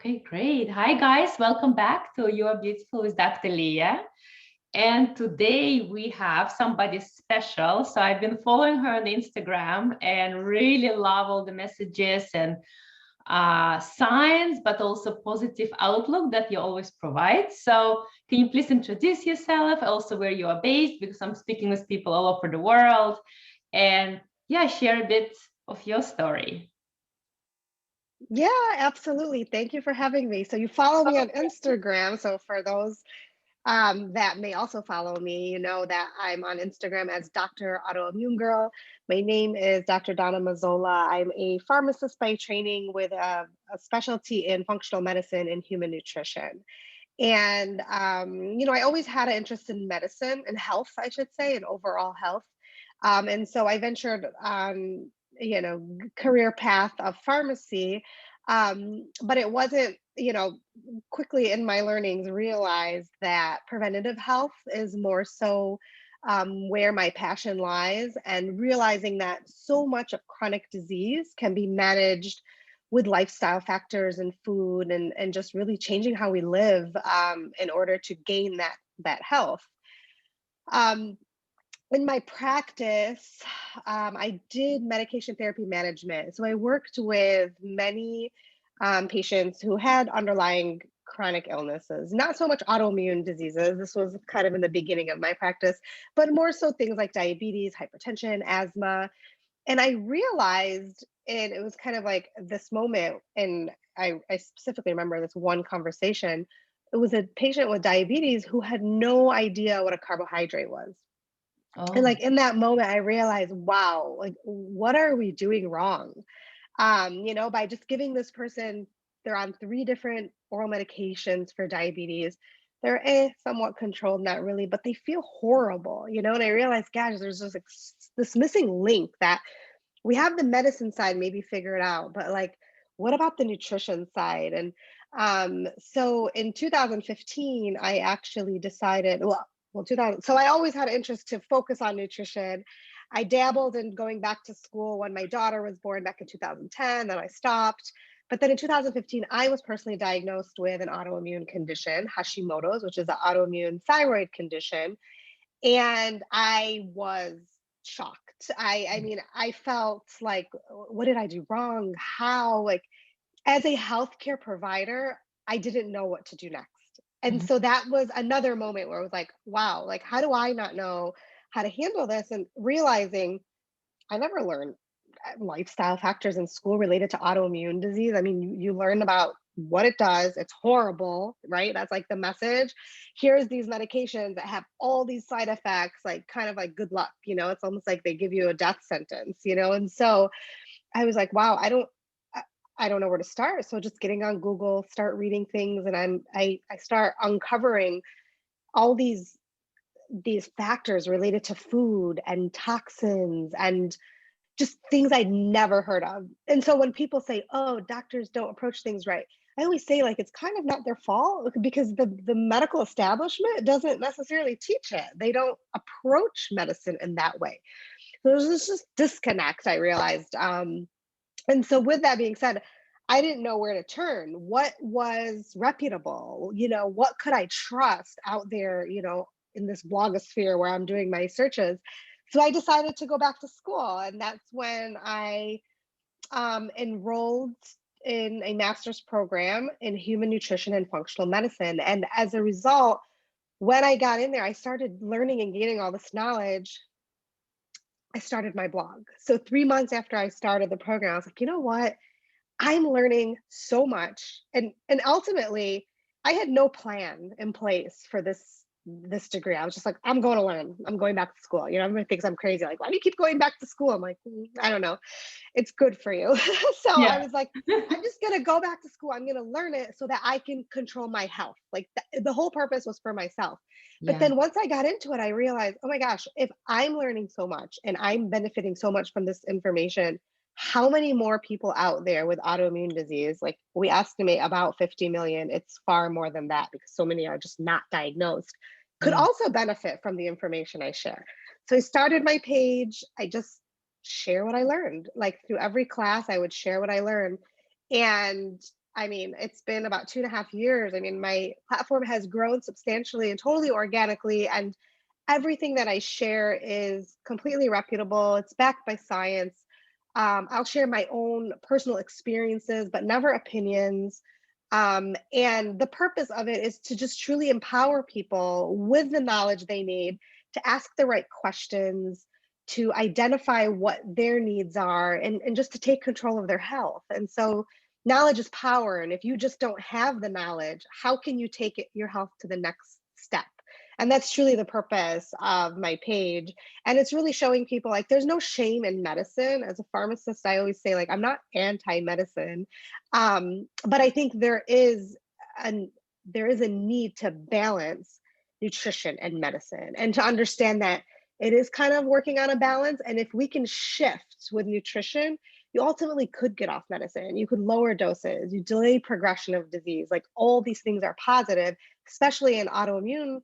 Okay, great. Hi, guys. Welcome back to You Are Beautiful with Dr. Leah. And today we have somebody special. So I've been following her on Instagram and really love all the messages and signs, but also positive outlook that you always provide. So can you please introduce yourself, also where you are based, because I'm speaking with people all over the world. And yeah, share a bit of your story. Yeah, absolutely. Thank you for having me. So you follow me on Instagram. So for those that may also follow me, you know that I'm on Instagram as Dr. Autoimmune Girl. My name is Dr. Donna Mazzola. I'm a pharmacist by training with a specialty in functional medicine and human nutrition. And I always had an interest in medicine and health, I should say, and overall health. And so I ventured on, career path of pharmacy. But it wasn't, quickly in my learnings realized that preventative health is more so where my passion lies, and realizing that so much of chronic disease can be managed with lifestyle factors and food and just really changing how we live in order to gain that health. Um, in my practice, I did medication therapy management. So I worked with many patients who had underlying chronic illnesses, not so much autoimmune diseases. This was kind of in the beginning of my practice, but more so things like diabetes, hypertension, asthma. And I realized, and it was kind of like this moment, and I specifically remember this one conversation. It was a patient with diabetes who had no idea what a carbohydrate was. And Oh, like in that moment, I realized, wow, like what are we doing wrong? By just giving this person, they're on 3 different oral medications for diabetes. They're somewhat controlled, not really, but they feel horrible, and I realized, gosh, there's just like this missing link that we have the medicine side maybe figured out, but like, what about the nutrition side? And so in 2015, I actually decided, well, 2000. So I always had an interest to focus on nutrition. I dabbled in going back to school when my daughter was born back in 2010. Then I stopped. But then in 2015, I was personally diagnosed with an autoimmune condition, Hashimoto's, which is an autoimmune thyroid condition, and I was shocked. I mean, I felt like, what did I do wrong? How, like, as a healthcare provider, I didn't know what to do next. And mhm. so that was another moment where I was like, wow, like, how do I not know how to handle this? And realizing I never learned lifestyle factors in school related to autoimmune disease. I mean, you learn about what it does. It's horrible, right? That's like the message. Here's these medications that have all these side effects, like kind of like good luck, it's almost like they give you a death sentence, And so I was like, wow, I I don't know where to start. So just getting on Google, start reading things, and I start uncovering all these factors related to food and toxins and just things I'd never heard of. And so when people say, "Oh, doctors don't approach things right," I always say, like, it's kind of not their fault because the medical establishment doesn't necessarily teach it. They don't approach medicine in that way. So there's this just disconnect, I realized. And so with that being said, I didn't know where to turn. What was reputable? What could I trust out there, in this blogosphere where I'm doing my searches? So I decided to go back to school. And that's when I enrolled in a master's program in human nutrition and functional medicine. And as a result, when I got in there, I started learning and gaining all this knowledge. I started my blog. So 3 months after I started the program, I was like, you know what? I'm learning so much. And ultimately, I had no plan in place for this degree. I was just like, I'm going to learn. I'm going back to school. Everybody thinks I'm crazy. Like, why do you keep going back to school? I'm like, I don't know. It's good for you." So I Yeah. was like, I'm just going to go back to school. I'm going to learn it so that I can control my health. Like the whole purpose was for myself. But Yeah. then once I got into it, I realized, oh my gosh, if I'm learning so much and I'm benefiting so much from this information, how many more people out there with autoimmune disease? Like, we estimate about 50 million. It's far more than that because so many are just not diagnosed, could Yeah. also benefit from the information I share. So I started my page. I just share what I learned. Like through every class, I would share what I learned. And I mean, it's been about 2.5 years. I mean, my platform has grown substantially and totally organically, and everything that I share is completely reputable. It's backed by science. I'll share my own personal experiences, but never opinions. And the purpose of it is to just truly empower people with the knowledge they need to ask the right questions, to identify what their needs are, and just to take control of their health. And so, knowledge is power. And if you just don't have the knowledge, how can you take your health to the next step? And that's truly the purpose of my page. And it's really showing people like there's no shame in medicine. As a pharmacist, I always say, like, I'm not anti-medicine. But I think there is a need to balance nutrition and medicine, and to understand that it is kind of working on a balance. And if we can shift with nutrition, you ultimately could get off medicine. You could lower doses, you delay progression of disease. Like, all these things are positive, especially in autoimmune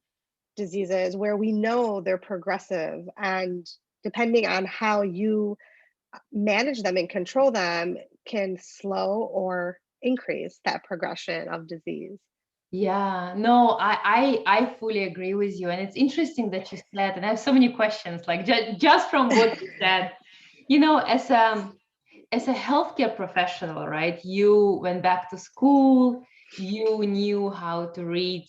diseases where we know they're progressive. And depending on how you manage them and control them, can slow or increase that progression of disease. Yeah, no, I fully agree with you. And it's interesting that you said, and I have so many questions, like just from what you said, as a healthcare professional, right? You went back to school, you knew how to read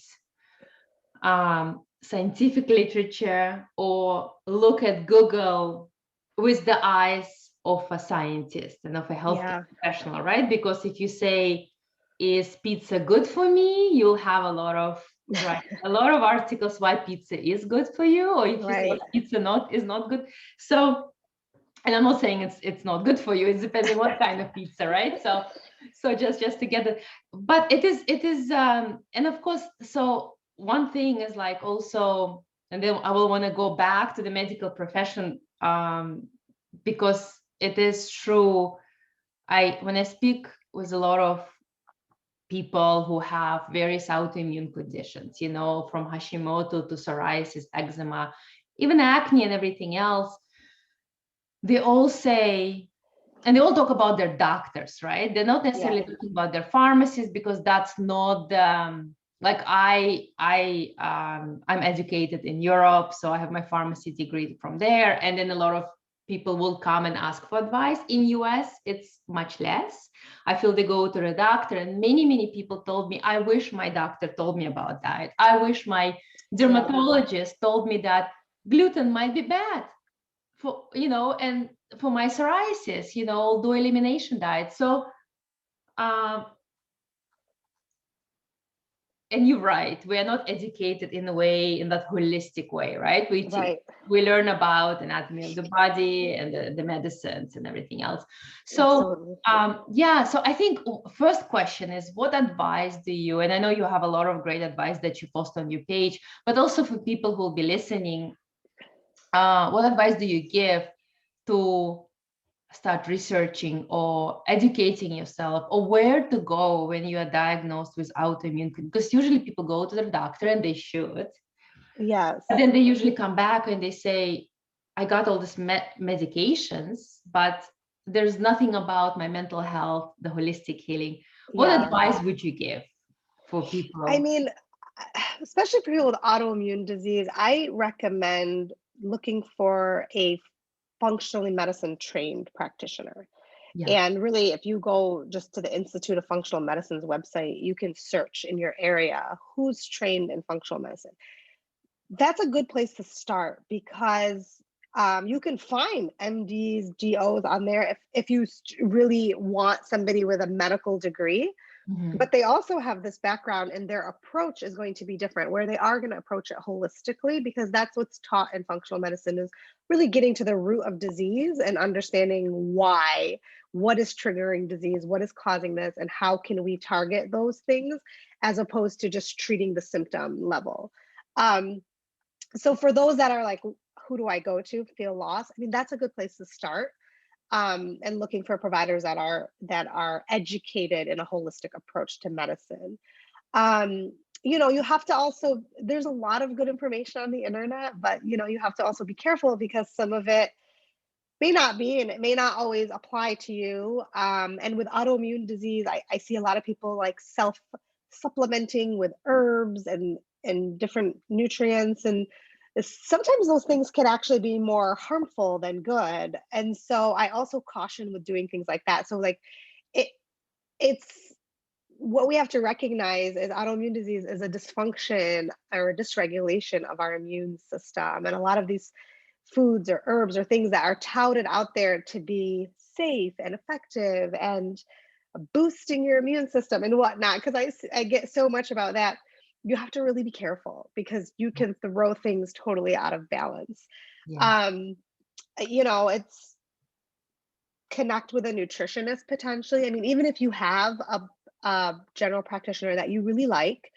scientific literature or look at Google with the eyes of a scientist and of a healthcare Yeah, professional, right? Because if you say, is pizza good for me? You'll have a lot of articles why pizza is good for you, or if you say right. pizza is not good. So, and I'm not saying it's not good for you. It's depending what kind of pizza, right? So just to get it, but it is and of course, so one thing is like also, and then I will want to go back to the medical profession, because it is true. When I speak with a lot of people who have various autoimmune conditions, from Hashimoto to psoriasis, eczema, even acne and everything else, they all say, and they all talk about their doctors, right? They're not Yeah, necessarily talking about their pharmacists, because that's not the, like I'm educated in Europe, so I have my pharmacy degree from there, and then a lot of people will come and ask for advice. In US, it's much less. I feel they go to the doctor, and many people told me, I wish my doctor told me about diet. I wish my yeah. dermatologist told me that gluten might be bad for, and for my psoriasis, I'll do elimination diet. So um and you're right, we are not educated in a way, in that holistic way, right? Right. We learn about anatomy of the body and the medicines and everything else. So Absolutely. yeah, so I think first question is, what advice do you, and I know you have a lot of great advice that you post on your page, but also for people who will be listening, what advice do you give to start researching or educating yourself, or where to go when you are diagnosed with autoimmune? Because usually people go to their doctor, and they should, Yes. but then they usually come back and they say, I got all these medications, but there's nothing about my mental health, the holistic healing. What Yeah. advice would you give for I people? mean, especially for people with autoimmune disease, I recommend looking for a functionally medicine trained practitioner. Yeah. And really, if you go just to the Institute of Functional Medicine's website, you can search in your area who's trained in functional medicine. That's a good place to start, because you can find MDs, DOs on there if you really want somebody with a medical degree. Mhm. But they also have this background, and their approach is going to be different, where they are going to approach it holistically, because that's what's taught in functional medicine, is really getting to the root of disease and understanding why, what is triggering disease, what is causing this, and how can we target those things, as opposed to just treating the symptom level. Um, so for those that are like, who do I go to, feel lost, I mean, that's a good place to start. And looking for providers that are educated in a holistic approach to medicine. um, you have to also, there's a lot of good information on the internet, but you have to also be careful, because some of it may not be, and it may not always apply to you. And with autoimmune disease, I see a lot of people like self supplementing with herbs and different nutrients, and sometimes those things can actually be more harmful than good. And so I also caution with doing things like that. So like it it's what we have to recognize is autoimmune disease is a dysfunction or a dysregulation of our immune system. And a lot of these foods or herbs or things that are touted out there to be safe and effective and boosting your immune system and whatnot, because I get so much about that. You have to really be careful because you can throw things totally out of balance. Yeah. Um, it's connect with a nutritionist potentially. I mean, even if you have a general practitioner that you really like,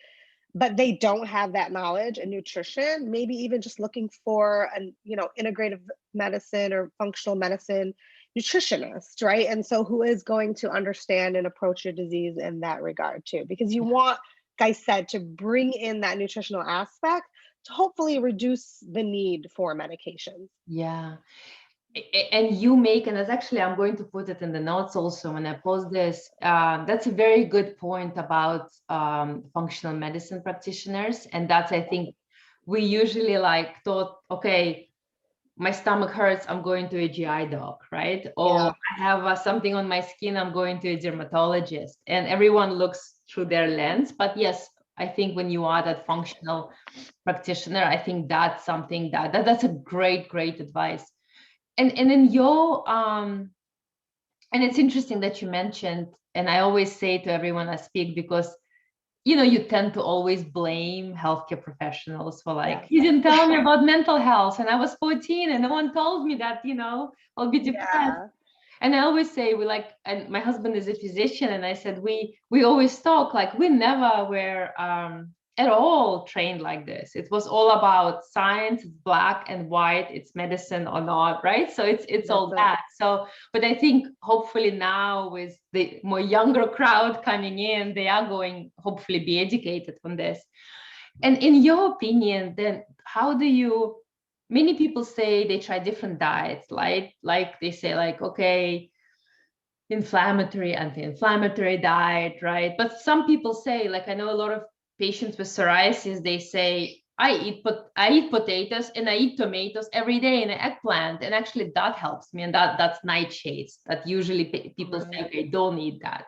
but they don't have that knowledge in nutrition, maybe even just looking for an, integrative medicine or functional medicine nutritionist, right? And so who is going to understand and approach your disease in that regard too, because you want, like I said, to bring in that nutritional aspect to hopefully reduce the need for medications. Yeah. And you make, and that's actually, I'm going to put it in the notes also when I post this. That's a very good point about functional medicine practitioners. And that's, I think, we usually like thought, okay, my stomach hurts, I'm going to a GI doc, right? Or Yeah, I have something on my skin, I'm going to a dermatologist. And everyone looks through their lens. But yes, I think when you are that functional practitioner, I think that's something that's a great advice. And in your and it's interesting that you mentioned, and I always say to everyone I speak, because you tend to always blame healthcare professionals for like, yes. you didn't tell me about mental health and I was 14 and no one told me that, I'll be depressed. Yeah. And I always say, we like, and my husband is a physician, and I said, we always talk like we never were at all trained like this. It was all about science, it's black and white, it's medicine or not, right? So it's That's all it. that. So, but I think hopefully now with the more younger crowd coming in, they are going hopefully be educated on this. And in your opinion, then how do you, many people say they try different diets, like they say like, okay, inflammatory, anti-inflammatory diet, right? But some people say, like I know a lot of patients with psoriasis, they say, I eat potatoes and I eat tomatoes every day and an eggplant, and actually that helps me, and that's nightshades. That usually people say, Right. okay, don't eat that.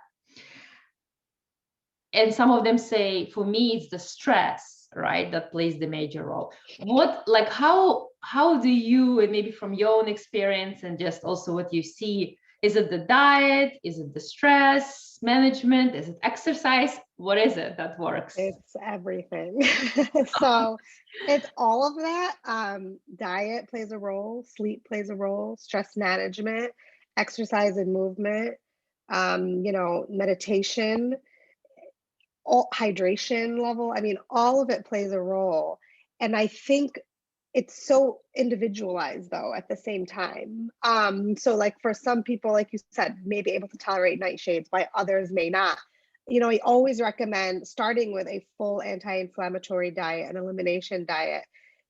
And some of them say, for me, it's the stress, right, that plays the major role. What, like, how do you, and maybe from your own experience and just also what you see, is it the diet? Is it the stress management? Is it exercise? What is it that works? It's everything. So it's all of that. Diet plays a role, sleep plays a role, stress management, exercise and movement, meditation, all hydration level. I mean, all of it plays a role. And I think it's so individualized though at the same time. So like for some people, like you said, may be able to tolerate nightshades, while others may not. I always recommend starting with a full anti-inflammatory diet, an elimination diet,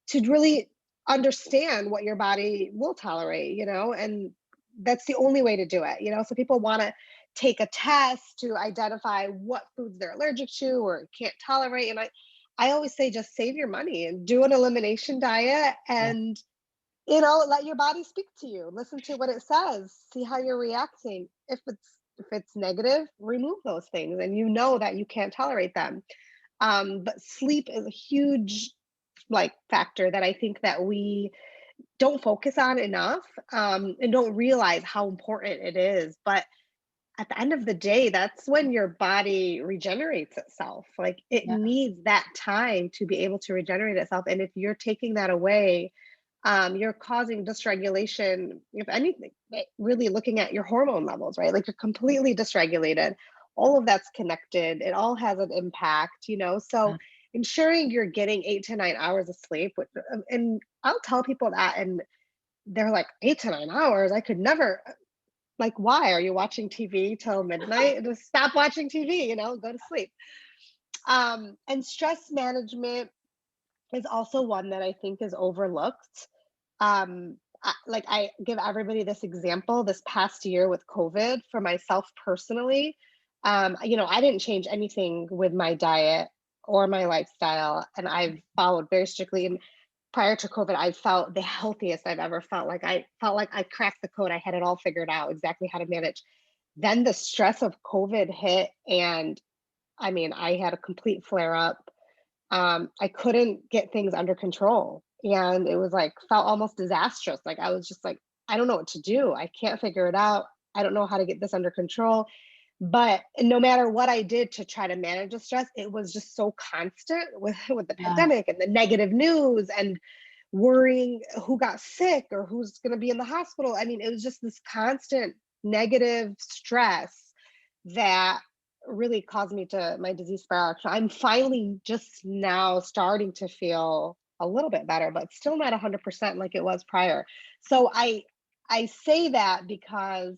to really understand what your body will tolerate, and that's the only way to do it. So people want to take a test to identify what foods they're allergic to or can't tolerate. And I always say just save your money and do an elimination diet Yeah. and, let your body speak to you. Listen to what it says. See how you're reacting. If it's negative, remove those things and you know that you can't tolerate them. But sleep is a huge like factor that I think that we don't focus on enough, and don't realize how important it is. But at the end of the day, that's when your body regenerates itself. Like it Yeah. needs that time to be able to regenerate itself. And if you're taking that away, you're causing dysregulation. If anything, really looking at your hormone levels, right? Like you're completely dysregulated. All of that's connected. It all has an impact. So ensuring you're getting 8 to 9 hours of sleep, and I'll tell people that, and they're like, 8 to 9 hours? I could never. Like, why are you watching TV till midnight? Just stop watching TV, go to sleep. And stress management is also one that I think is overlooked. like I give everybody this example this past year with COVID for myself personally. I didn't change anything with my diet or my lifestyle, and I've followed very strictly. And prior to COVID, I felt the healthiest I've ever felt. Like I felt like I cracked the code. I had it all figured out exactly how to manage. Then the stress of COVID hit, and I mean, I had a complete flare up. I couldn't get things under control. And it was like, felt almost disastrous. Like, I was just like, I don't know what to do. I can't figure it out. I don't know how to get this under control. But no matter what I did to try to manage the stress, it was just so constant with the Yeah. pandemic and the negative news and worrying who got sick or who's going to be in the hospital. I mean, it was just this constant negative stress that really caused me to my disease spiral. So I'm finally just now starting to feel a little bit better, but still not 100% like it was prior. So I say that because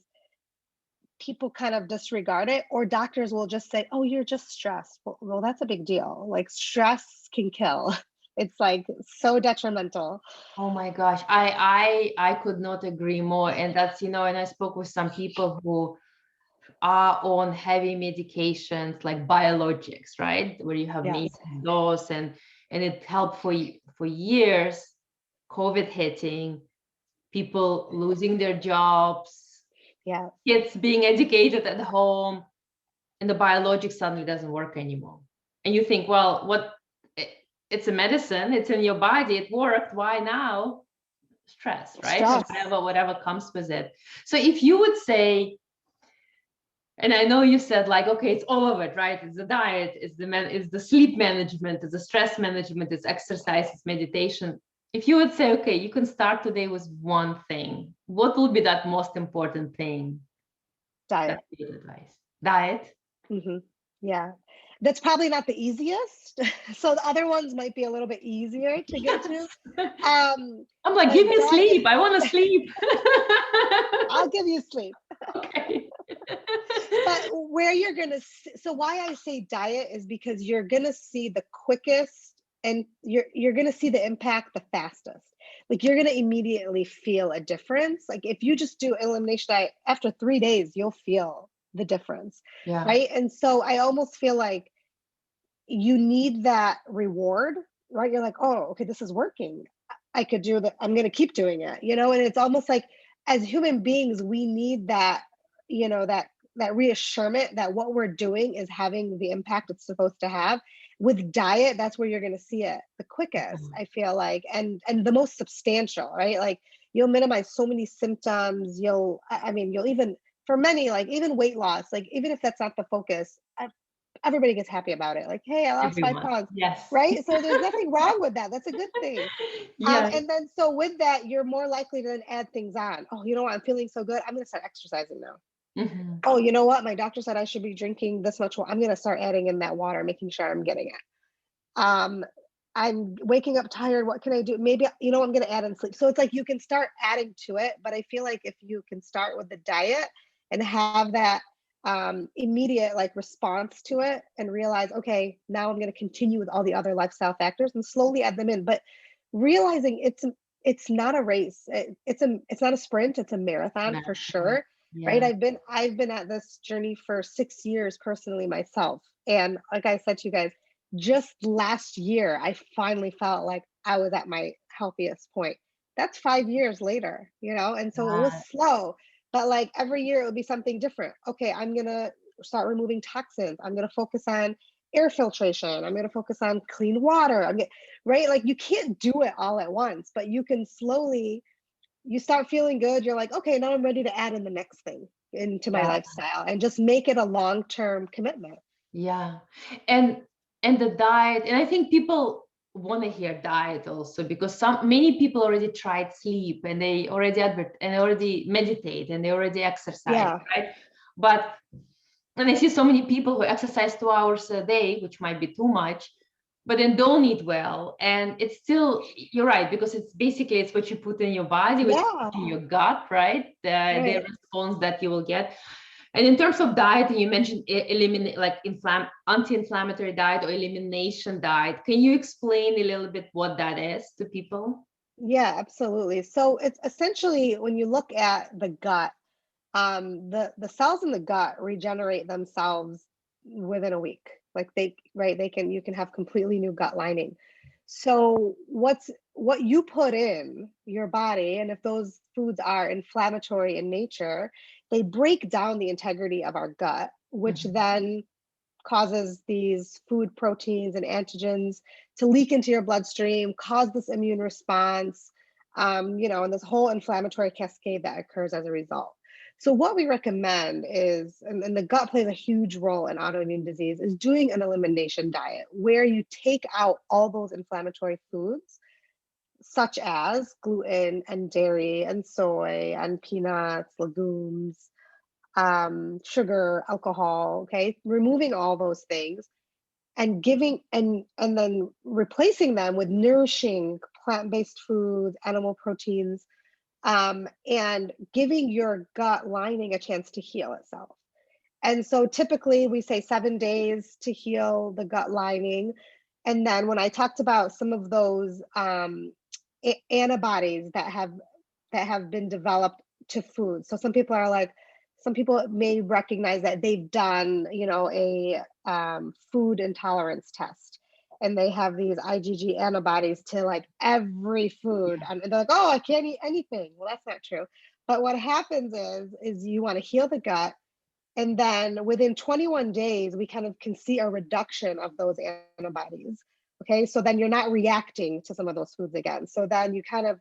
people kind of disregard it, or doctors will just say, "Oh, you're just stressed." Well, that's a big deal. Like stress can kill. It's like so detrimental. Oh my gosh, I could not agree more. And that's, and I spoke with some people who are on heavy medications like biologics, right? Where you have Yes. maintenance dose and it helped for years. COVID hitting, people losing their jobs, Yeah. kids being educated at home, and the biologic suddenly doesn't work anymore. And you think, well, it's a medicine, it's in your body, it worked, why now? Stress, right? And Stress. whatever comes with it. So if you would say, and I know you said like, okay, it's all of it, right? It's the diet, it's the sleep management, it's the stress management, it's exercise, it's meditation. If you would say, okay, you can start today with one thing, what would be that most important thing? Diet. That's good advice. Diet. Yeah. That's probably not the easiest. So the other ones might be a little bit easier to get to. I'm like, give But me diet, sleep. I want to sleep. I'll give you sleep. Okay. But where you're going to, so why I say diet is because you're going to see the quickest and you're going to see the impact the fastest. Like you're going to immediately feel a difference. Like if you just do elimination diet, after 3 days, you'll feel the difference. Yeah. Right. And so I almost feel like you need that reward, right? You're like, oh, okay, this is working. I could do that. I'm going to keep doing it, and it's almost like as human beings, we need that, that reassurance that what we're doing is having the impact it's supposed to have. With diet, that's where you're going to see it the quickest, I feel like, and the most substantial, right? Like you'll minimize so many symptoms. I mean, you'll even, for many, like even weight loss, like even if that's not the focus, everybody gets happy about it. Like, hey, I lost 5 Everyone. pounds, Yes. right? So there's nothing wrong with that. That's a good thing. Yeah. And then so with that, you're more likely to then add things on. Oh, you know what? I'm feeling so good. I'm going to start exercising now. Mhm. Oh, you know what? My doctor said I should be drinking this much water. I'm going to start adding in that water, making sure I'm getting it. I'm waking up tired. What can I do? Maybe, I'm going to add in sleep. So it's like you can start adding to it. But I feel like if you can start with the diet and have that immediate like response to it and realize, okay, now I'm going to continue with all the other lifestyle factors and slowly add them in. But realizing it's not a race. It's not a sprint. It's a marathon for sure. Right. Yeah. I've been at this journey for 6 years personally myself. And like I said to you guys, just last year, I finally felt like I was at my healthiest point. That's 5 years later, and so it was Yeah. slow, but like every year it would be something different. Okay, I'm going to start removing toxins. I'm going to focus on air filtration. I'm going to focus on clean water. Right? Like you can't do it all at once, but you can slowly, you start feeling good. You're like, okay, now I'm ready to add in the next thing into my Yeah. lifestyle and just make it a long-term commitment. Yeah. And the diet, and I think people want to hear diet also because many people already tried sleep and they already meditate and they already exercise, Yeah. right? But and I see so many people who exercise 2 hours a day, which might be too much, but then don't eat well. And it's still, you're right, because it's what you put in your body, which Yeah. in your gut, right? The Right. response that you will get. And in terms of diet, you mentioned eliminate like anti-inflammatory diet or elimination diet. Can you explain a little bit what that is to people? Yeah, absolutely. So it's essentially when you look at the gut, the cells in the gut regenerate themselves within a week. Like they, right, they can, you can have completely new gut lining. So what you put in your body, and if those foods are inflammatory in nature, they break down the integrity of our gut, which Mhm. then causes these food proteins and antigens to leak into your bloodstream, cause this immune response, and this whole inflammatory cascade that occurs as a result. So what we recommend is, and the gut plays a huge role in autoimmune disease, is doing an elimination diet where you take out all those inflammatory foods, such as gluten and dairy and soy and peanuts, legumes, sugar, alcohol, okay? Removing all those things and giving and then replacing them with nourishing plant-based foods, animal proteins, and giving your gut lining a chance to heal itself. And so typically we say 7 days to heal the gut lining. And then when I talked about some of those antibodies that have been developed to food. So some people are like, some people may recognize that they've done, a food intolerance test, and they have these IgG antibodies to like every food, and they're like, oh, I can't eat anything. Well, that's not true. But what happens is you want to heal the gut, and then within 21 days, we kind of can see a reduction of those antibodies. Okay, so then you're not reacting to some of those foods again. So then you kind of,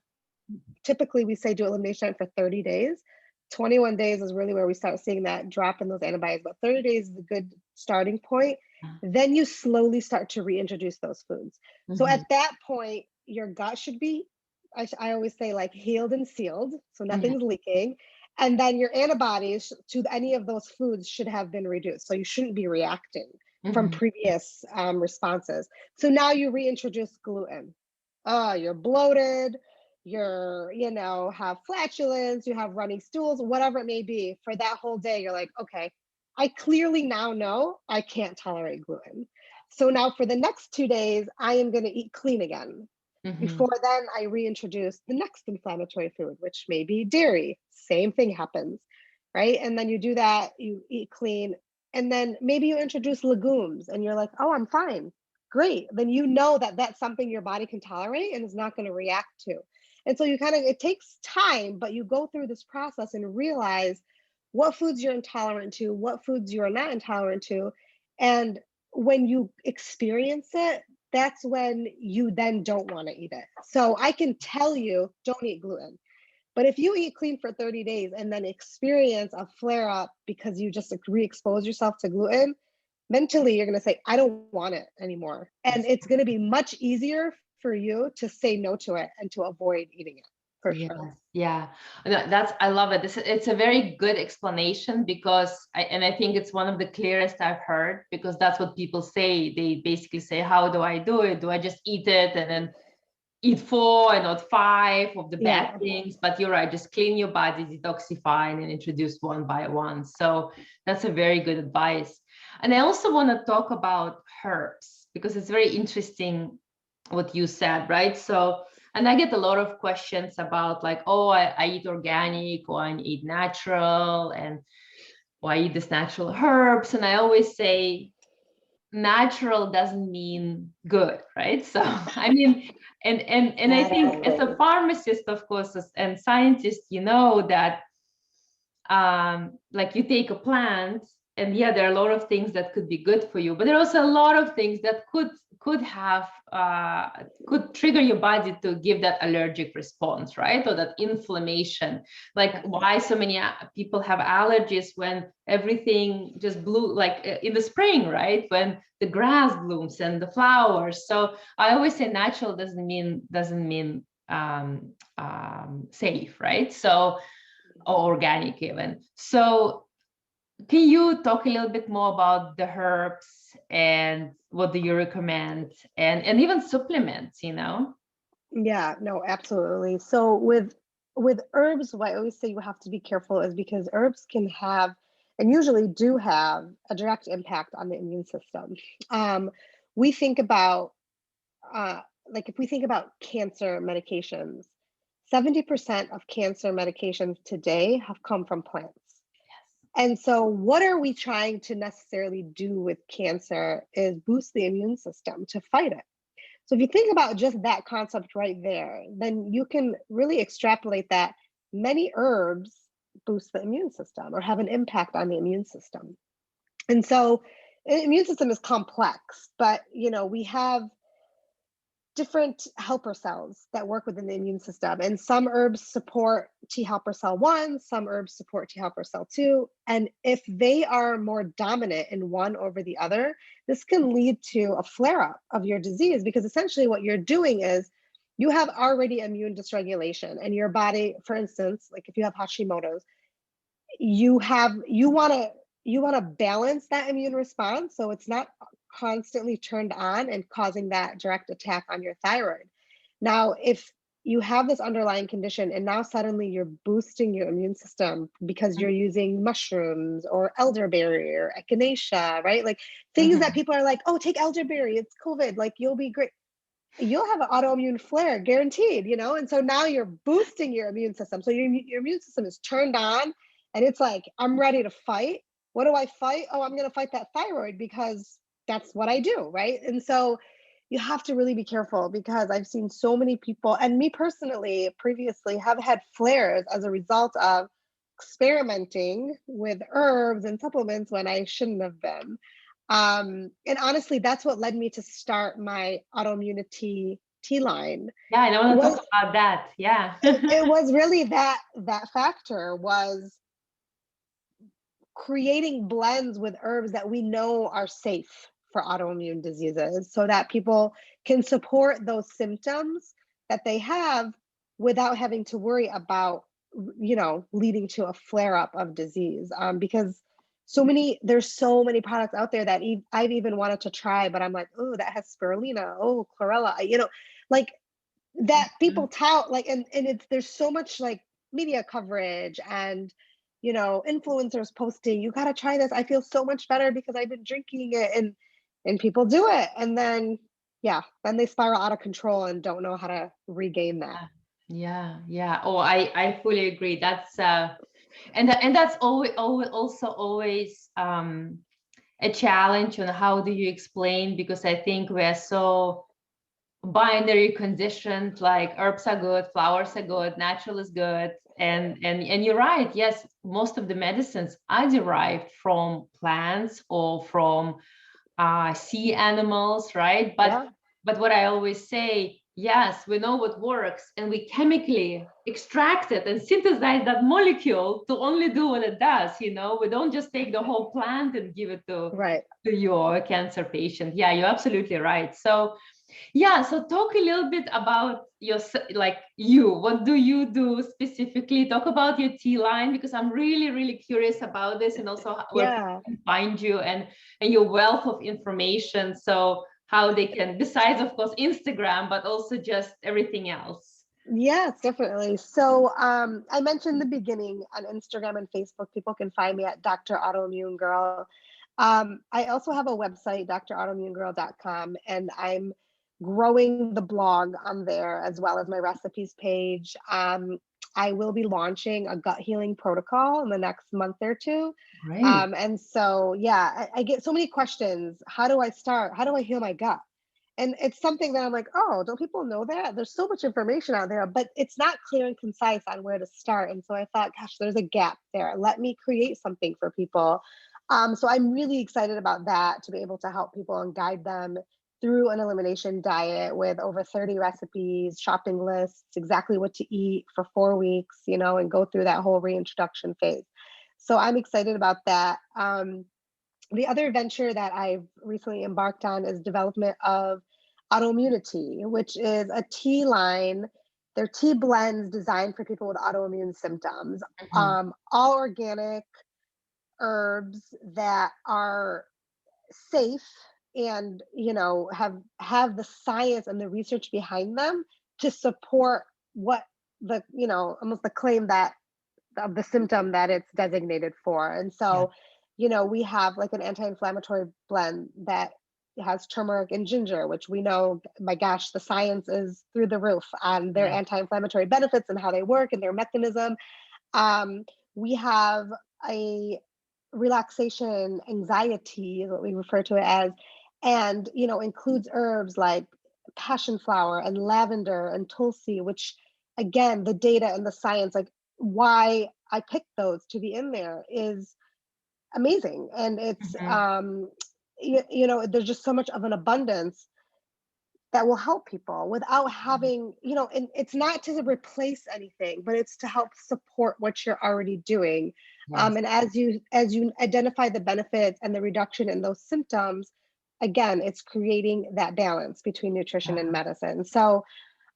typically we say do elimination for 30 days. 21 days is really where we start seeing that drop in those antibodies, but 30 days is a good starting point. Then you slowly start to reintroduce those foods. So at Mhm. that point, your gut should be, I always say, like healed and sealed, so Mhm. nothing's leaking. And then your antibodies to any of those foods should have been reduced. So you shouldn't be reacting from Mhm. previous responses. So now you reintroduce gluten. You're bloated, have flatulence, you have running stools, whatever it may be. For that whole day, you're like, okay, I clearly now know I can't tolerate gluten. So now for the next 2 days, I am going to eat clean again. Mhm. Before then, I reintroduce the next inflammatory food, which may be dairy. Same thing happens, right? And then you do that, you eat clean, and then maybe you introduce legumes and you're like, oh, I'm fine. Great. Then you know that that's something your body can tolerate and is not going to react to. And so you kind of, it takes time, but you go through this process and realize what foods you're intolerant to, what foods you are not intolerant to. And when you experience it, that's when you then don't want to eat it. So I can tell you, don't eat gluten. But if you eat clean for 30 days and then experience a flare up because you just re expose yourself to gluten, mentally you're going to say, I don't want it anymore. And Yes. it's going to be much easier for you to say no to it and to avoid eating it for Yes, sure. yeah. No, that's, I love it. It's a very good explanation because I think it's one of the clearest I've heard, because that's what people say. They basically say, how do I do it? Do I just eat it and then eat four and not five of the bad Yeah. things? But you're right, just clean your body, detoxify, and introduce one by one. So that's a very good advice. And I also want to talk about herbs because it's very interesting what you said, right? So, and I get a lot of questions about like, oh, I eat organic or I eat natural, and or I eat this natural herbs. And I always say natural doesn't mean good, right? So I mean, and I think as a pharmacist, of course, and scientist, you know that like you take a plant, and yeah, there are a lot of things that could be good for you, but there are also a lot of things that could have could trigger your body to give that allergic response, right? Or that inflammation. Like why so many people have allergies when everything just blew, like in the spring, right? When the grass blooms and the flowers. So I always say natural doesn't mean safe, right? So, or organic even. So can you talk a little bit more about the herbs and what do you recommend, and even supplements, you know? Yeah, no, absolutely. So with herbs, what I always say you have to be careful is because herbs can have, and usually do have, a direct impact on the immune system. We think about like if we think about cancer medications, 70% of cancer medications today have come from plants. And so, what are we trying to necessarily do with cancer is boost the immune system to fight it. So, if you think about just that concept right there, then you can really extrapolate that many herbs boost the immune system or have an impact on the immune system. And so, the immune system is complex, but we have different helper cells that work within the immune system. And some herbs support T helper cell 1, some herbs support T helper cell 2. And if they are more dominant in one over the other, this can lead to a flare up of your disease, because essentially what you're doing is you have already immune dysregulation, and your body, for instance, like if you have Hashimoto's, you want to balance that immune response so it's not constantly turned on and causing that direct attack on your thyroid. Now, if you have this underlying condition and now suddenly you're boosting your immune system because you're using mushrooms or elderberry or echinacea, right? Like things that Mhm. people are like, oh, take elderberry, it's COVID, like you'll be great. You'll have an autoimmune flare guaranteed, and so now you're boosting your immune system. So your immune system is turned on and it's like, I'm ready to fight. What do I fight? Oh, I'm going to fight that thyroid because that's what I do, right? And so you have to really be careful, because I've seen so many people, and me personally previously have had flares as a result of experimenting with herbs and supplements when I shouldn't have been. And honestly, that's what led me to start my autoimmunity tea line. Yeah, I want to Was talk about that. Yeah. it was really that factor was creating blends with herbs that we know are safe for autoimmune diseases, so that people can support those symptoms that they have without having to worry about leading to a flare up of disease, because there's so many products out there that I've even wanted to try, but I'm like, oh, that has spirulina, oh, chlorella, like that people Mhm. tout, like, and it's there's so much like media coverage and influencers posting, you got to try this, I feel so much better because I've been drinking it, and people do it, and then then they spiral out of control and don't know how to regain that. Yeah, yeah. Oh, I fully agree. That's and that's always also always a challenge on how do you explain, because I think we're so binary conditioned, like herbs are good, flowers are good, natural is good. And you're right, yes, most of the medicines are derived from plants or from sea animals, right? but Yeah, but what I always say, yes, we know what works, and we chemically extract it and synthesize that molecule to only do what it does. We don't just take the whole plant and give it right. to your cancer patient. Yeah, you're absolutely right. So yeah, so talk a little bit about what do you do specifically? Talk about your tea line, because I'm really, really curious about this, and also where people Yeah. can find you, and your wealth of information. So how they can, besides of course Instagram, but also just everything else. Yes, definitely. So I mentioned in the beginning, on Instagram and Facebook, people can find me at Dr. Autoimmune Girl. I also have a website, drautoimmunegirl.com, and I'm growing the blog on there as well as my recipes page. I will be launching a gut healing protocol in the next month or two. Great. And so, yeah, I get so many questions. How do I start? How do I heal my gut? And it's something that I'm like, oh, don't people know that? There's so much information out there, but it's not clear and concise on where to start. And so I thought, gosh, there's a gap there. Let me create something for people. So I'm really excited about that, to be able to help people and guide them through an elimination diet with over 30 recipes, shopping lists, exactly what to eat for 4 weeks, and go through that whole reintroduction phase. So I'm excited about that. The other venture that I've recently embarked on is development of autoimmunity, which is a tea line. They're tea blends designed for people with autoimmune symptoms, Mhm. all organic herbs that are safe and have the science and the research behind them to support what almost the claim that of the symptom that it's designated for. And Yeah. so, we have like an anti-inflammatory blend that has turmeric and ginger, which we know, my gosh, the science is through the roof on their anti-inflammatory benefits and how they work and their mechanism. We have a relaxation anxiety is what we refer to it as, and includes herbs like passion flower and lavender and tulsi, which again, the data and the science, like why I picked those to be in there is amazing. And it's there's just so much of an abundance that will help people without having, and it's not to replace anything, but it's to help support what you're already doing. And as you identify the benefits and the reduction in those symptoms, again, it's creating that balance between nutrition and medicine. So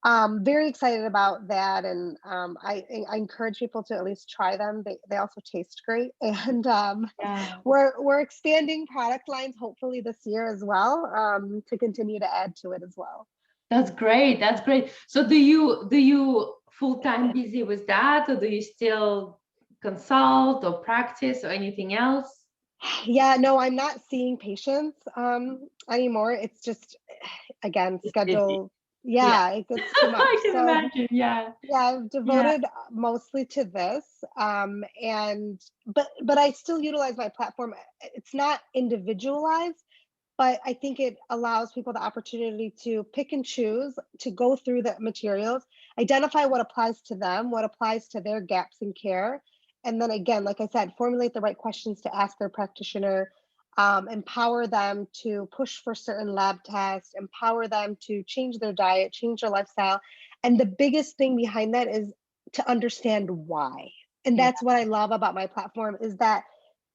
very excited about that, and I encourage people to at least try them. They also taste great, and we're expanding product lines hopefully this year as well, to continue to add to it as well. That's great. That's great. So do you full-time busy with that, or do you still consult or practice or anything else? Yeah, no, I'm not seeing patients anymore. It's just, again, It's busy. schedule. Yeah, it gets too much. I can So imagine. Yeah. I've devoted mostly to this. But I still utilize my platform. It's not individualized, but I think it allows people the opportunity to pick and choose, to go through the materials, identify what applies to them, what applies to their gaps in care. And then again, like I said, formulate the right questions to ask their practitioner, empower them to push for certain lab tests, empower them to change their diet, change their lifestyle. And the biggest thing behind that is to understand why. And that's what I love about my platform, is that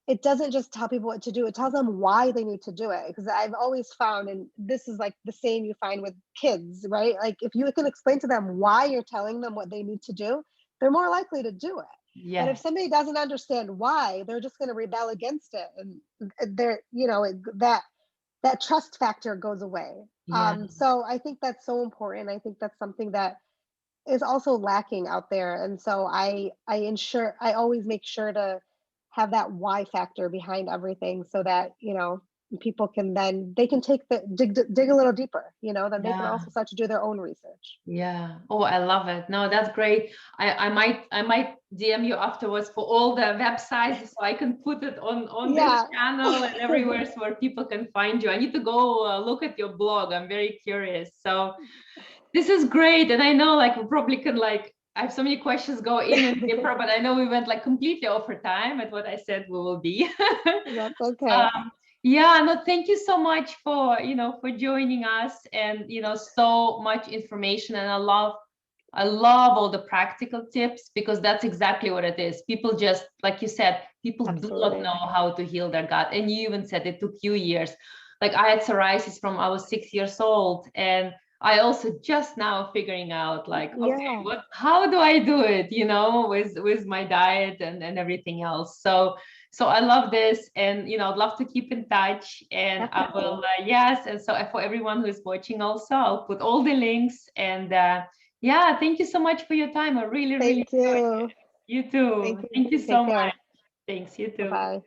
it doesn't just tell people what to do, it tells them why they need to do it. Because I've always found, and this is like the same you find with kids, right? Like if you can explain to them why you're telling them what they need to do, they're more likely to do it. But if somebody doesn't understand why, they're just going to rebel against it, and they're, that trust factor goes away. So I think that's so important. I think that's something that is also lacking out there. And so I always make sure to have that why factor behind everything, so that, people can then, they can take the dig a little deeper, then they can also start to do their own research. Yeah. Oh, I love it. No, that's great. I might DM you afterwards for all the websites, so I can put it on this channel and everywhere, so where people can find you. I need to go look at your blog. I'm very curious. So this is great. And I know like we probably can I have so many questions go in and deeper, but I know we went completely over time at what I said we will be. That's okay. Yeah, no, thank you so much for, for joining us, and, so much information. And I love all the practical tips, because that's exactly what it is. People just, like you said, people do not know how to heal their gut. And you even said it took you years. Like I had psoriasis from I was 6 years old, and I also just now figuring out okay, how do I do it, with my diet and everything else. So I love this, and I'd love to keep in touch, and I will yes. And so for everyone who is watching also, I'll put all the links, and yeah, thank you so much for your time. I really enjoyed it. You too. Thank you so much. Thanks, you too. Bye.